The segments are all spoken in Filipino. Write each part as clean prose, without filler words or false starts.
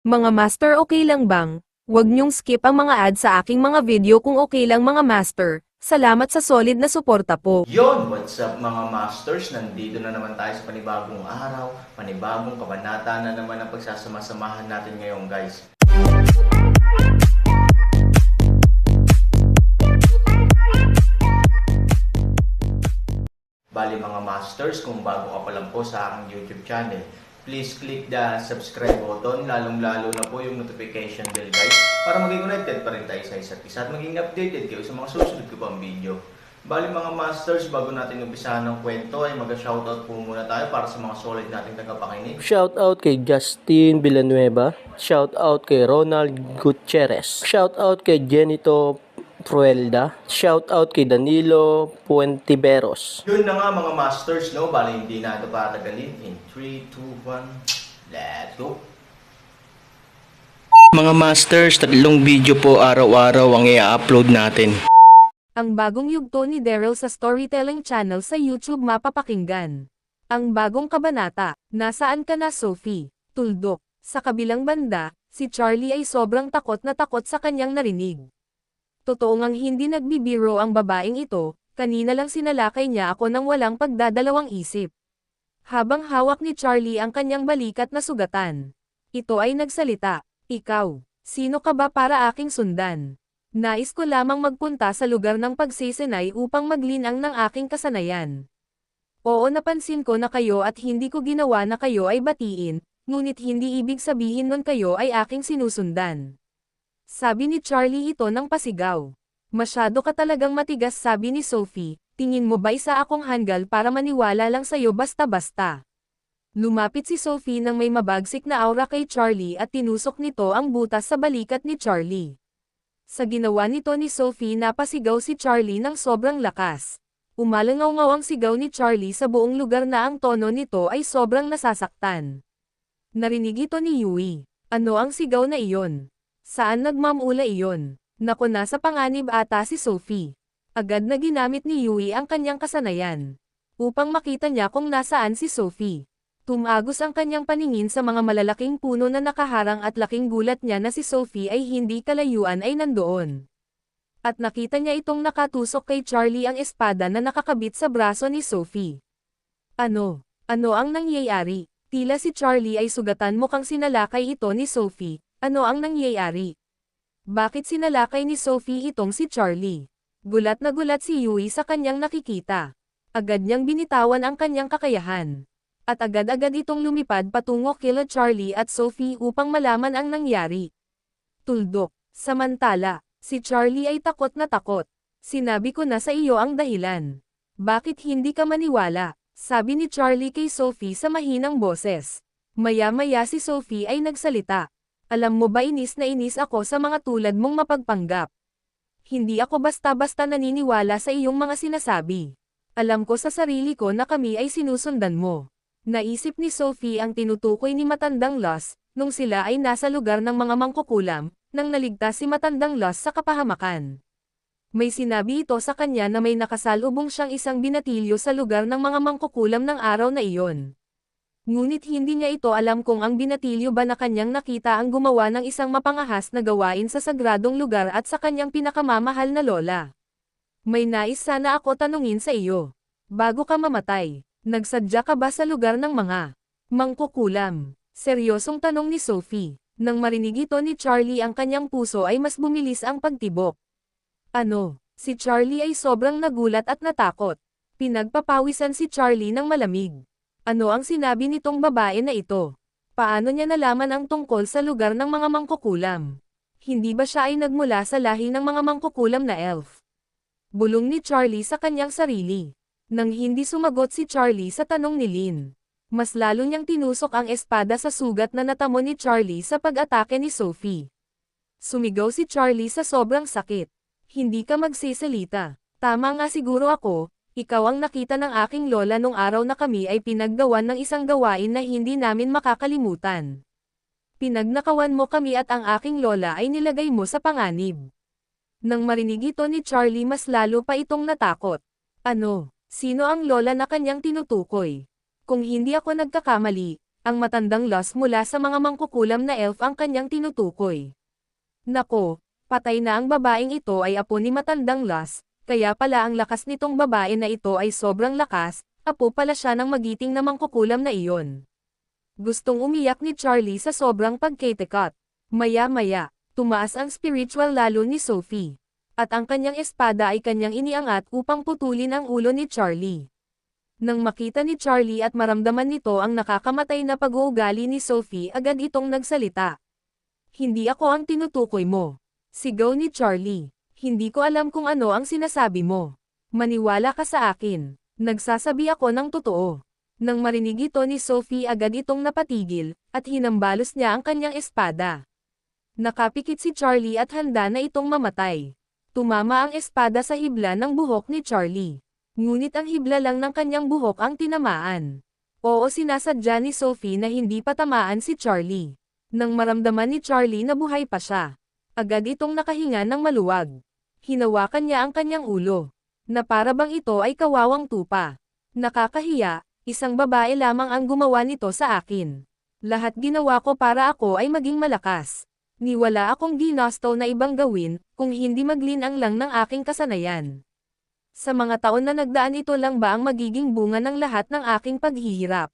Mga master, okay lang bang? Huwag niyong skip ang mga ads sa aking mga video kung okay lang mga master. Salamat sa solid na suporta po. Yon, what's up mga masters? Nandito na naman tayo sa panibagong araw, panibagong kabanata na naman ang pagsasama-samahan natin ngayon guys. Bali mga masters, kung bago ka pa lang po sa aking YouTube channel, please click the subscribe button, lalong-lalo na po yung notification bell guys, para maging connected pa rin tayo sa isa't isa at maging updated kayo sa mga susunod ko pang video. Bali mga masters, bago natin umpisahan ng kwento ay mag-shoutout po muna tayo para sa mga solid nating tagapakinig. Shoutout kay Justin Villanueva. Shoutout kay Ronald Gutierrez. Shoutout kay Jenito Pruelda. Shoutout kay Danilo Puentiveros. Yun na nga mga masters, no? Bali hindi na ito patagalin. In 3, 2, 1, let's go! Mga masters, 3 video po araw-araw ang i-upload natin. Ang bagong yugto ni Daryl sa Storytelling Channel sa YouTube mapapakinggan. Ang bagong kabanata, Nasaan ka na Sophie? Tuldok. Sa kabilang banda, si Charlie ay sobrang takot na takot sa kanyang narinig. Totoo ngang hindi nagbibiro ang babaeng ito, kanina lang sinalakay niya ako nang walang pagdadalawang isip. Habang hawak ni Charlie ang kanyang balikat na sugatan. Ito ay nagsalita, "Ikaw, sino ka ba para aking sundan? Nais ko lamang magpunta sa lugar ng pagsisinay upang maglinang ng aking kasanayan. Oo, napansin ko na kayo at hindi ko ginawa na kayo ay batiin, ngunit hindi ibig sabihin nun kayo ay aking sinusundan." Sabi ni Charlie ito ng pasigaw. "Masyado ka talagang matigas," sabi ni Sophie, "tingin mo ba isa akong hanggal para maniwala lang sa'yo basta-basta?" Lumapit si Sophie nang may mabagsik na aura kay Charlie at tinusok nito ang butas sa balikat ni Charlie. Sa ginawa nito ni Sophie napasigaw si Charlie ng sobrang lakas. Umalangaw-ngaw ang sigaw ni Charlie sa buong lugar na ang tono nito ay sobrang nasasaktan. Narinig ito ni Yui. "Ano ang sigaw na iyon? Saan nagmamula iyon?" Naku, nasa panganib ata si Sophie. Agad na ginamit ni Yui ang kanyang kasanayan upang makita niya kung nasaan si Sophie. Tumagos ang kanyang paningin sa mga malalaking puno na nakaharang at laking gulat niya na si Sophie ay hindi kalayuan ay nandoon. At nakita niya itong nakatusok kay Charlie ang espada na nakakabit sa braso ni Sophie. Ano ang nangyayari? Tila si Charlie ay sugatan, mukhang sinalakay ito ni Sophie. Ano ang nangyayari? Bakit sinalakay ni Sophie itong si Charlie? Gulat na gulat si Yui sa kanyang nakikita. Agad niyang binitawan ang kanyang kakayahan. At agad-agad itong lumipad patungo kila Charlie at Sophie upang malaman ang nangyari. Tuldok. Samantala, si Charlie ay takot na takot. "Sinabi ko na sa iyo ang dahilan. Bakit hindi ka maniwala?" sabi ni Charlie kay Sophie sa mahinang boses. Maya-maya si Sophie ay nagsalita. "Alam mo ba, inis na inis ako sa mga tulad mong mapagpanggap. Hindi ako basta-basta naniniwala sa iyong mga sinasabi. Alam ko sa sarili ko na kami ay sinusundan mo." Naisip ni Sophie ang tinutukoy ni Matandang Los, nung sila ay nasa lugar ng mga mangkukulam, nang naligtas si Matandang Los sa kapahamakan. May sinabi ito sa kanya na may nakasalubong siyang isang binatilyo sa lugar ng mga mangkukulam ng araw na iyon. Ngunit hindi niya ito alam kung ang binatilyo ba na kanyang nakita ang gumawa ng isang mapangahas na gawain sa sagradong lugar at sa kanyang pinakamamahal na lola. "May nais sana ako tanungin sa iyo. Bago ka mamatay, nagsadya ka ba sa lugar ng mga mangkukulam?" Seryosong tanong ni Sophie. Nang marinig ito ni Charlie, ang kanyang puso ay mas bumilis ang pagtibok. "Ano?" Si Charlie ay sobrang nagulat at natakot. Pinagpapawisan si Charlie ng malamig. Ano ang sinabi nitong babae na ito? Paano niya nalaman ang tungkol sa lugar ng mga mangkukulam? Hindi ba siya ay nagmula sa lahi ng mga mangkukulam na elf? Bulong ni Charlie sa kanyang sarili. Nang hindi sumagot si Charlie sa tanong ni Lynn, mas lalo niyang tinusok ang espada sa sugat na natamo ni Charlie sa pag-atake ni Sophie. Sumigaw si Charlie sa sobrang sakit. "Hindi ka magsisalita. Tama nga siguro ako. Ikaw ang nakita ng aking lola nung araw na kami ay pinaggawan ng isang gawain na hindi namin makakalimutan. Pinagnakawan mo kami at ang aking lola ay nilagay mo sa panganib." Nang marinig ito ni Charlie, mas lalo pa itong natakot. "Ano? Sino ang lola na kanyang tinutukoy? Kung hindi ako nagkakamali, Ang matandang Lost mula sa mga mangkukulam na elf ang kanyang tinutukoy. Nako, patay na ang babaeng ito ay apo ni matandang Lost, kaya pala ang lakas nitong babae na ito ay sobrang lakas, apo pala siya ng magiting na mangkukulam na iyon. Gustong umiyak ni Charlie sa sobrang pagketekot. Maya-maya, tumaas ang spiritual lalo ni Sophie. At ang kanyang espada ay kanyang iniangat upang putulin ang ulo ni Charlie. Nang makita ni Charlie at maramdaman nito ang nakakamatay na pag-uugali ni Sophie, agad itong nagsalita. Hindi ako ang tinutukoy mo. Sigaw ni Charlie. Hindi ko alam kung ano ang sinasabi mo. Maniwala ka sa akin. Nagsasabi ako ng totoo. Nang marinig ito ni Sophie, agad itong napatigil, at hinambalos niya ang kanyang espada. Nakapikit si Charlie at handa na itong mamatay. Tumama ang espada sa hibla ng buhok ni Charlie. Ngunit ang hibla lang ng kanyang buhok ang tinamaan. Oo, sinasadya ni Sophie na hindi patamaan si Charlie. Nang maramdaman ni Charlie na buhay pa siya, agad itong nakahinga ng maluwag. Hinawakan niya ang kanyang ulo, na para bang ito ay kawawang tupa. Nakakahiya, isang babae lamang ang gumawa nito sa akin. Lahat ginawa ko para ako ay maging malakas. Wala akong ginusto na ibang gawin, kung hindi maglinang lang ng aking kasanayan. Sa mga taon na nagdaan, ito lang ba ang magiging bunga ng lahat ng aking paghihirap?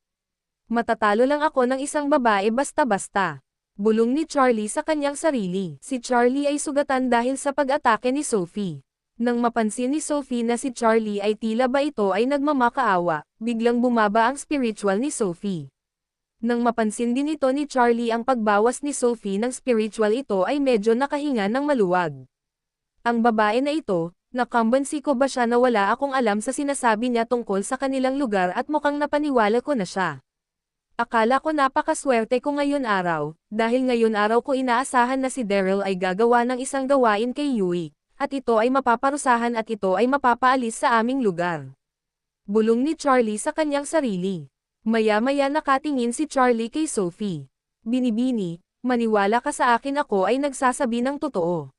Matatalo lang ako ng isang babae basta-basta. Bulong ni Charlie sa kanyang sarili. Si Charlie ay sugatan dahil sa pag-atake ni Sophie. Nang mapansin ni Sophie na si Charlie ay tila ba ito ay nagmamakaawa, biglang bumaba ang spiritual ni Sophie. Nang mapansin din ito ni Charlie ang pagbawas ni Sophie ng spiritual, ito ay medyo nakahinga ng maluwag. Ang babae na ito, nakambansi ko ba siya na wala akong alam sa sinasabi niya tungkol sa kanilang lugar at mukhang napaniwala ko na siya. Akala ko napakaswerte ko ngayon araw, dahil ngayon araw ko inaasahan na si Daryl ay gagawa ng isang gawain kay Yui, at ito ay mapaparusahan at ito ay mapapaalis sa aming lugar. Bulong ni Charlie sa kanyang sarili. Maya-maya nakatingin si Charlie kay Sophie. Binibini, maniwala ka sa akin, ako ay nagsasabi ng totoo.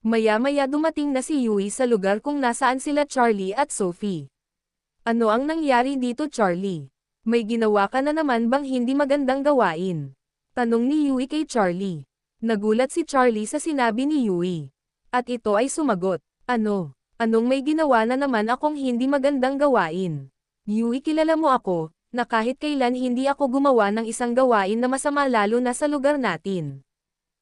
Maya-maya dumating na si Yui sa lugar kung nasaan sila Charlie at Sophie. Ano ang nangyari dito, Charlie? May ginawa ka na naman bang hindi magandang gawain? Tanong ni Yui kay Charlie. Nagulat si Charlie sa sinabi ni Yui. At ito ay sumagot, ano? Anong may ginawa na naman akong hindi magandang gawain? Yui, kilala mo ako, na kahit kailan hindi ako gumawa ng isang gawain na masama, lalo na sa lugar natin.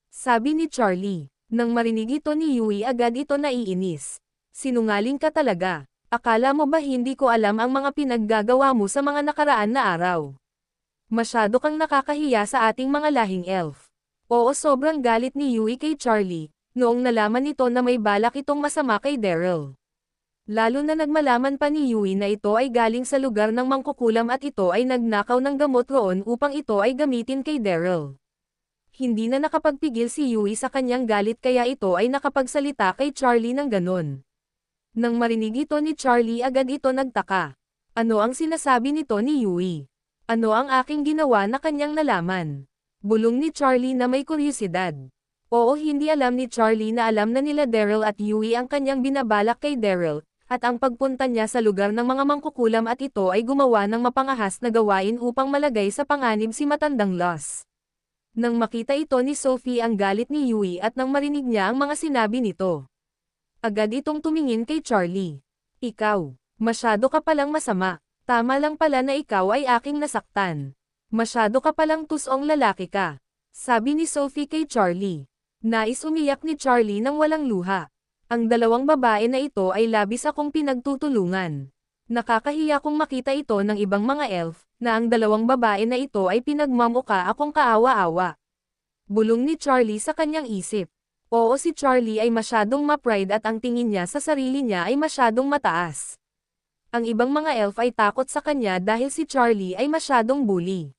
Sabi ni Charlie. Nang marinig ito ni Yui, agad ito naiinis. Sinungaling ka talaga. Akala mo ba hindi ko alam ang mga pinaggagawa mo sa mga nakaraan na araw? Masyado kang nakakahiya sa ating mga lahing elf. Oo, sobrang galit ni Yui kay Charlie, noong nalaman nito na may balak itong masama kay Daryl. Lalo na nagmalaman pa ni Yui na ito ay galing sa lugar ng mangkukulam at ito ay nagnakaw ng gamot roon upang ito ay gamitin kay Daryl. Hindi na nakapagpigil si Yui sa kanyang galit, kaya ito ay nakapagsalita kay Charlie ng ganon. Nang marinig ito ni Charlie, agad ito nagtaka. Ano ang sinasabi nito ni Yui? Ano ang aking ginawa na kanyang nalaman? Bulong ni Charlie na may kuryosidad. Oo, hindi alam ni Charlie na alam na nila Daryl at Yui ang kanyang binabalak kay Daryl, at ang pagpunta niya sa lugar ng mga mangkukulam at ito ay gumawa ng mapangahas na gawain upang malagay sa panganib si matandang Lost. Nang makita ito ni Sophie ang galit ni Yui at nang marinig niya ang mga sinabi nito, agad itong tumingin kay Charlie. Ikaw, masyado ka palang masama. Tama lang pala na ikaw ay aking nasaktan. Masyado ka palang tusong lalaki ka. Sabi ni Sophie kay Charlie. Nais umiyak ni Charlie nang walang luha. Ang dalawang babae na ito ay labis akong pinagtutulungan. Nakakahiya kung makita ito ng ibang mga elf, na ang dalawang babae na ito ay pinagmamuka akong kaawa-awa. Bulong ni Charlie sa kanyang isip. Oo, si Charlie ay masyadong ma-pride at ang tingin niya sa sarili niya ay masyadong mataas. Ang ibang mga elf ay takot sa kanya dahil si Charlie ay masyadong bully.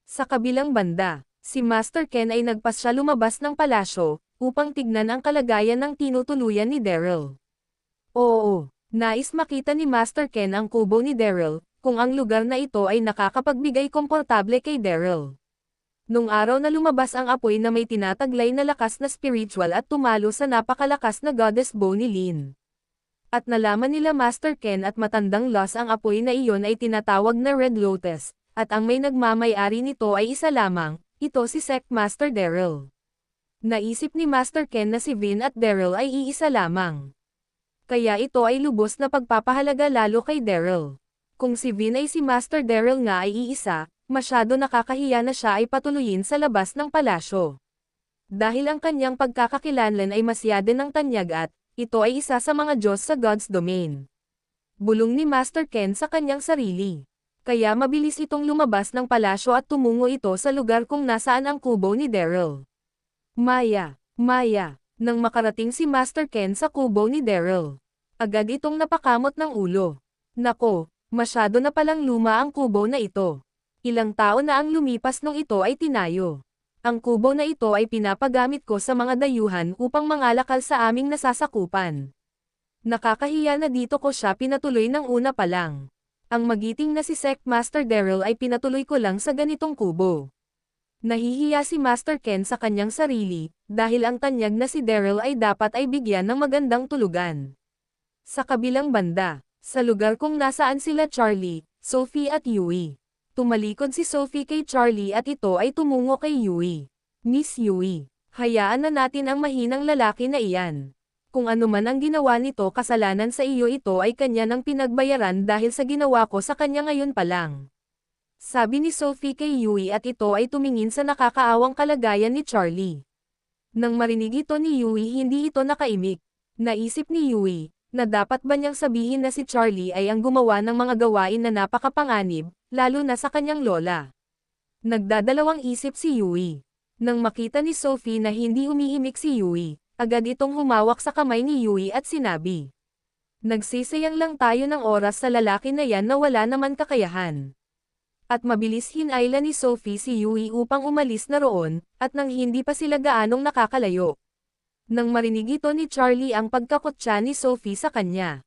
Sa kabilang banda, si Master Ken ay nagpasya lumabas ng palasyo, upang tignan ang kalagayan ng tinutuluyan ni Daryl. Oo, nais makita ni Master Ken ang kubo ni Daryl, kung ang lugar na ito ay nakakapagbigay komportable kay Daryl. Nung araw na lumabas ang apoy na may tinataglay na lakas na spiritual at tumalo sa napakalakas na goddess bow ni Lin. At nalaman nila Master Ken at matandang Lost ang apoy na iyon ay tinatawag na Red Lotus, At ang may nagmamay-ari nito ay isa lamang, ito si Sect Master Daryl. Naisip ni Master Ken na si Vin at Daryl ay iisa lamang. Kaya ito ay lubos na pagpapahalaga lalo kay Daryl. Kung si Vin ay si Master Daryl nga ay iisa, masyado nakakahiya na siya ay patuluyin sa labas ng palasyo. Dahil ang kanyang pagkakakilanlan ay masyado ng tanyag at, ito ay isa sa mga Diyos sa God's domain. Bulong ni Master Ken sa kanyang sarili. Kaya mabilis itong lumabas ng palasyo at tumungo ito sa lugar kung nasaan ang kubo ni Daryl. Maya. Nang makarating si Master Ken sa kubo ni Daryl, agad itong napakamot ng ulo. Nako, masyado na palang luma ang kubo na ito. Ilang taon na ang lumipas nung ito ay tinayo. Ang kubo na ito ay pinapagamit ko sa mga dayuhan upang mangalakal sa aming nasasakupan. Nakakahiya na dito ko siya pinatuloy ng una pa lang. Ang magiting na si Sect Master Daryl ay pinatuloy ko lang sa ganitong kubo. Nahihiya si Master Ken sa kanyang sarili, dahil ang tanyag na si Daryl ay dapat ay bigyan ng magandang tulugan. Sa kabilang banda, sa lugar kung nasaan sila Charlie, Sophie at Yui. Tumalikod si Sophie kay Charlie at ito ay tumungo kay Yui. Miss Yui, hayaan na natin ang mahinang lalaki na iyan. Kung ano man ang ginawa nito kasalanan sa iyo ito ay kanya nang pinagbayaran dahil sa ginawa ko sa kanya ngayon pa lang. Sabi ni Sophie kay Yui at ito ay tumingin sa nakakaawang kalagayan ni Charlie. Nang marinig ito ni Yui hindi ito nakaimik. Naisip ni Yui, na dapat ba niyang sabihin na si Charlie ay ang gumawa ng mga gawain na napakapanganib, lalo na sa kanyang lola. Nagdadalawang isip si Yui. Nang makita ni Sophie na hindi umihimik si Yui, agad itong humawak sa kamay ni Yui at sinabi. Nagsisayang lang tayo ng oras sa lalaki na yan na wala naman kakayahan. At mabilis hinayla ni Sophie si Yui upang umalis na roon, at nang hindi pa sila gaanong nakakalayo. Nang marinig ito ni Charlie ang pagkakotsa ni Sophie sa kanya.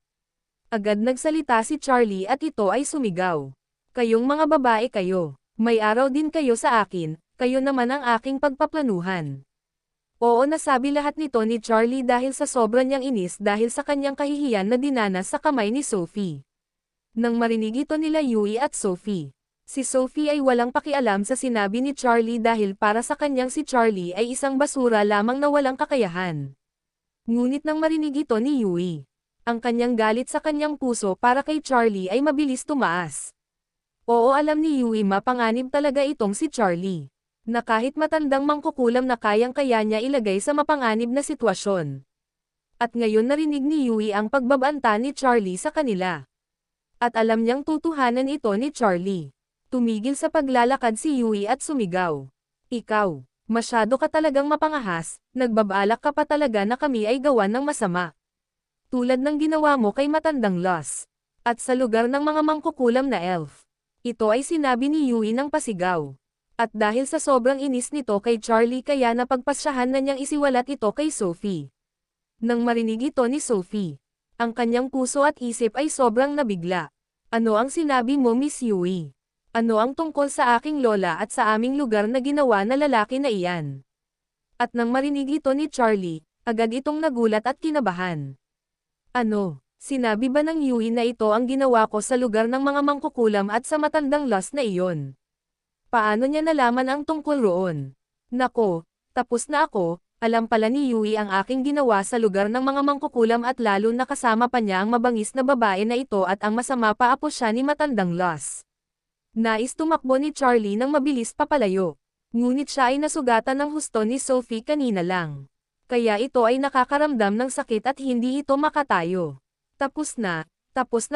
Agad nagsalita si Charlie at ito ay sumigaw. Kayong mga babae kayo, may araw din kayo sa akin, kayo naman ang aking pagpaplanuhan. Oo nasabi lahat nito ni Charlie dahil sa sobrang niyang inis dahil sa kanyang kahihiyan na dinanas sa kamay ni Sophie. Nang marinig ito nila Yui at Sophie. Si Sophie ay walang pakialam sa sinabi ni Charlie dahil para sa kanyang si Charlie ay isang basura lamang na walang kakayahan. Ngunit nang marinig ito ni Yui, ang kanyang galit sa kanyang puso para kay Charlie ay mabilis tumaas. Oo alam ni Yui mapanganib talaga itong si Charlie, na kahit matandang mangkukulam na kayang-kaya niya ilagay sa mapanganib na sitwasyon. At ngayon narinig ni Yui ang pagbabanta ni Charlie sa kanila. At alam niyang tutuhanan ito ni Charlie. Tumigil sa paglalakad si Yui at sumigaw. Ikaw, masyado ka talagang mapangahas, nagbabalak ka pa talaga na kami ay gawan ng masama. Tulad ng ginawa mo kay matandang Loss. At sa lugar ng mga mangkukulam na elf. Ito ay sinabi ni Yui ng pasigaw. At dahil sa sobrang inis nito kay Charlie kaya napagpasyahan na niyang isiwalat ito kay Sophie. Nang marinig ito ni Sophie, ang kanyang puso at isip ay sobrang nabigla. Ano ang sinabi mo Miss Yui? Ano ang tungkol sa aking lola at sa aming lugar na ginawa na lalaki na iyan? At nang marinig ito ni Charlie, agad itong nagulat at kinabahan. Ano, sinabi ba ng Yui na ito ang ginawa ko sa lugar ng mga mangkukulam at sa matandang Loss na iyon? Paano niya nalaman ang tungkol roon? Nako, tapos na ako, alam pala ni Yui ang aking ginawa sa lugar ng mga mangkukulam at lalo na kasama pa niya ang mabangis na babae na ito at ang masama pa apo siya ni matandang Loss. Nais tumakbo ni Charlie nang mabilis papalayo. Ngunit siya ay nasugatan ng husto ni Sophie kanina lang. Kaya ito ay nakakaramdam ng sakit at hindi ito makatayo. Tapos na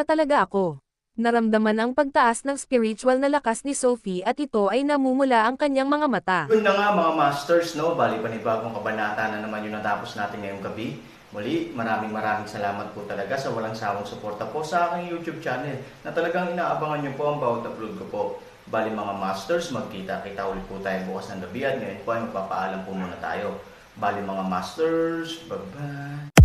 talaga ako. Naramdaman ang pagtaas ng spiritual na lakas ni Sophie at ito ay namumula ang kanyang mga mata. Yun na nga mga masters, no? Bali panibagong kabanata na naman yung natapos natin ngayong gabi. Muli, maraming salamat po talaga sa walang sawang suporta po sa aking YouTube channel na talagang inaabangan nyo po ang bawat upload ko po. Bali mga masters, magkita-kita ulit po tayo bukas ng gabi at ngayon po ay magpapaalam po muna tayo. Bali mga masters, bye-bye!